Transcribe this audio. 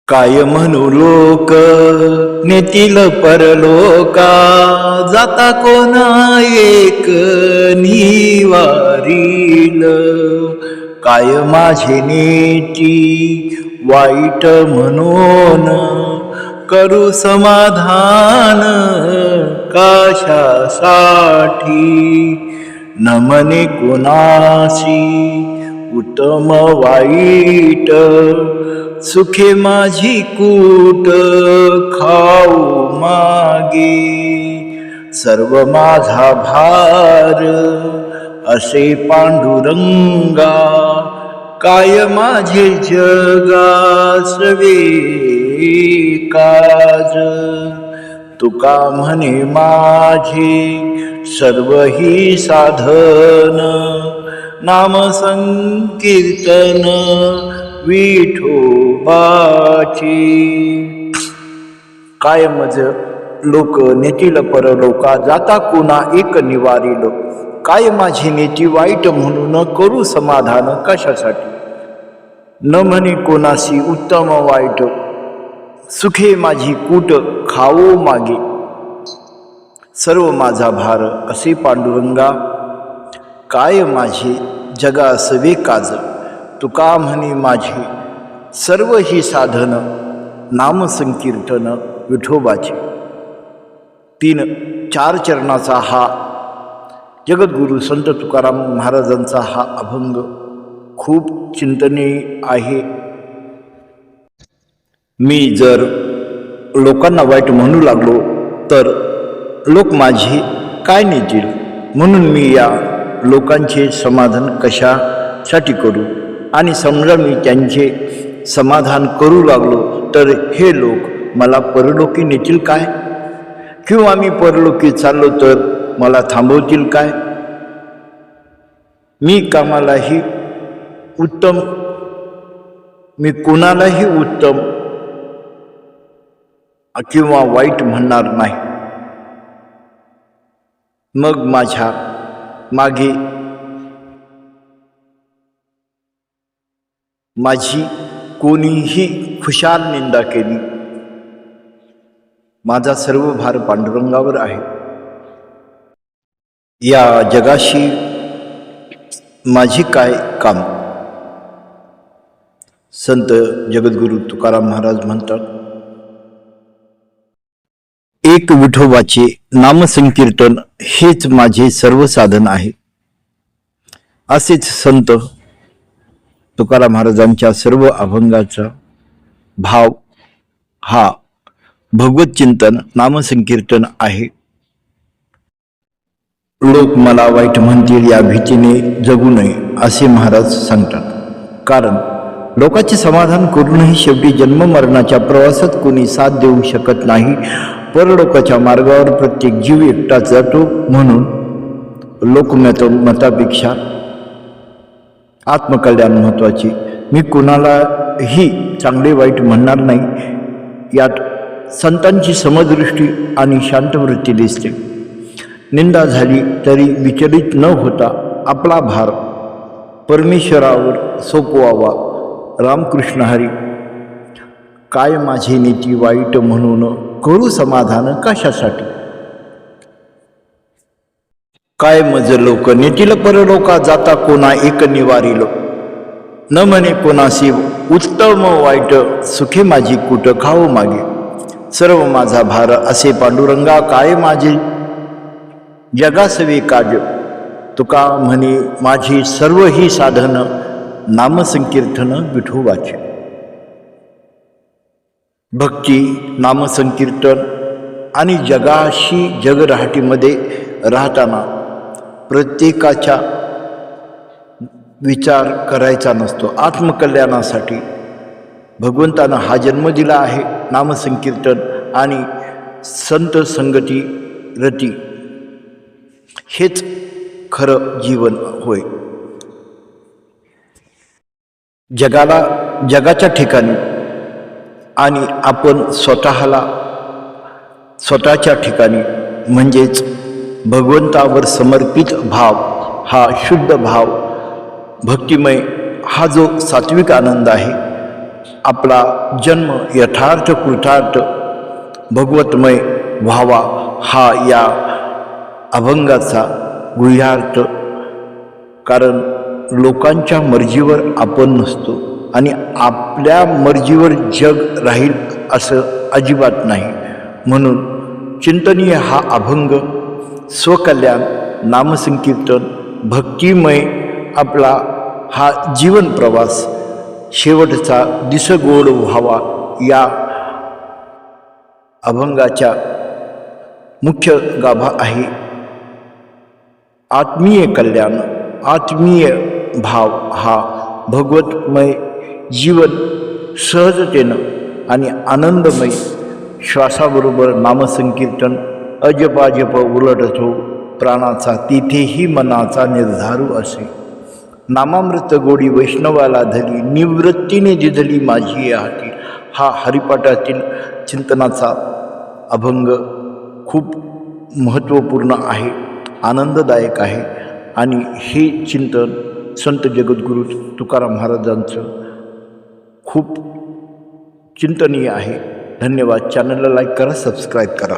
काय म्हणू लोक नेतील परलोका, जाता कोणा एक निवारील. काय माझे नेती वाईट म्हणून, करू समाधान कशासाठी. न म्हणे कोणाशी उत्तम वाईट, सुखे माझी कूट खाऊ मागे. सर्व माझा भार असे पांडुरंगा, काय माझे जगासवे काज. तुका म्हणे माझे सर्व ही साधन, नाम संकीर्तन विठोबाची. काय मज लोक नेतील परलोका, जाता कोणा एक निवारील. काय माझी नेती वाईट म्हणून, करू समाधान कशासाठी. न म्हणे कोणाशी उत्तम वाईट, सुखे माझी कूट खाओ मागे. सर्व माझा भार असे पांडुरंगा, काय माझे जगासवे काज. तुका म्हणे माझे सर्व ही साधन, नाम संकीर्तन विठोबाचे. 3-4 चरणाचा हा जगद्गुरु संत तुकाराम महाराजांचा हा अभंग खूप चिंतनीय आहे. मी जर लोकांना वाईट म्हणू लागलो तर लोक माझे काय नेतील, म्हणून मी या लोकांचे समाधान कशासाठी करू. आणि समजा मी त्यांचे समाधान करू लागलो तर हे लोक मला परलोकी नेतील काय, किंवा मी परलोकी चाललो तर मला थांबवतील काय. मी कामालाही उत्तम, मी कोणालाही उत्तम किंवा वाईट म्हणणार नाही. मग माझ्या मागे माझी कोणीही खुशाल निंदा केली, माझा सर्व भार पांडुरंगावर आहे. या जगाशी माझी काय काम. संत जगद्गुरु तुकाराम महाराज म्हणतात, एक विठोबाचे नामसंकीर्तन हेच माझे सर्व साधन आहे. असेच संत तुकाराम महाराजांच्या सर्व अभंगाचा भाव हा भगवत चिंतन नामसंकीर्तन आहे. लोक मला वाईट म्हणतील या भीतीने जगू नये असे महाराज सांगतात. कारण लोकांचे समाधान करूनही शेवटी जन्म मरणाच्या प्रवासात कोणी साथ देऊ शकत नाही. परलोकाच्या मार्गावर प्रत्येक जीव एकटाच जातो. म्हणून लोकमतापेक्षा आत्मकल्याण महत्वाचे. मी कुणालाही चांगले वाईट म्हणणार नाही. यात संतांची समदृष्टी आणि शांत वृत्ती दिसते. निंदा झाली तरी विचलित न होता आपला भार परमेश्वरावर सोपवावा. रामकृष्ण हरी. काय माझी नीती वाईट म्हणून, करू समाधान कशासाठी. काय मज लोक नेतील परलोका, जाता कोणा एक निवारील. न म्हणे कोणाशी उत्तम वाईट, सुखे माझी कूट खाओ मागे. सर्व माझा भार असे पांडुरंगा, काय माझे जगासवे काज. तुका म्हणे माझी सर्व ही साधन, नामसंकीर्तन विठोबाचे. भक्ती, नामसंकीर्तन आणि जगाशी जगराहाटीमध्ये राहताना प्रत्येकाचा विचार करायचा नसतो. आत्मकल्याणासाठी भगवंतानं हा जन्म दिला आहे. नामसंकीर्तन आणि संत संगती रती हेच खरं जीवन होय. जगाच्या ठिकाणी आणि आपण स्वतःच्या ठिकाणी म्हणजेच भगवंतावर समर्पित भाव, हा शुद्ध भाव, भक्तिमय हा जो सात्विक आनंद आहे आपला जन्म यथार्थ कृतार्थ भगवतमय व्हावा हा या अभंगाचा गुह्यार्थ. कारण लोकांच्या मर्जीवर आपण नसतो आणि आपल्या मर्जीवर जग राहील असं अजिबात नाही. म्हणून चिंतनीय हा अभंग स्वकल्याण, नामसंकीर्तन, भक्तिमय आपला हा जीवन प्रवास शेवटचा दिसगोड व्हावा या अभंगाच्या मुख्य गाभा आहे. आत्मीय कल्याण, आत्मीय भाव हा भगवतमय जीवन सहजतेनं आणि आनंदमय श्वासाबरोबर नामसंकीर्तन अजपाजप उलटतो प्राणाचा, तिथेही मनाचा निर्धारू असे. नामामृत गोडी वैष्णवाला धली, निवृत्तीने दिधली माझी हाती. हा हरिपाठातील चिंतनाचा अभंग खूप महत्त्वपूर्ण आहे, आनंददायक आहे आणि हे चिंतन संत जगद्गुरू तुकाराम महाराजांचं खूप चिंतनीय आहे. धन्यवाद. चॅनलला लाईक करा, सबस्क्राईब करा.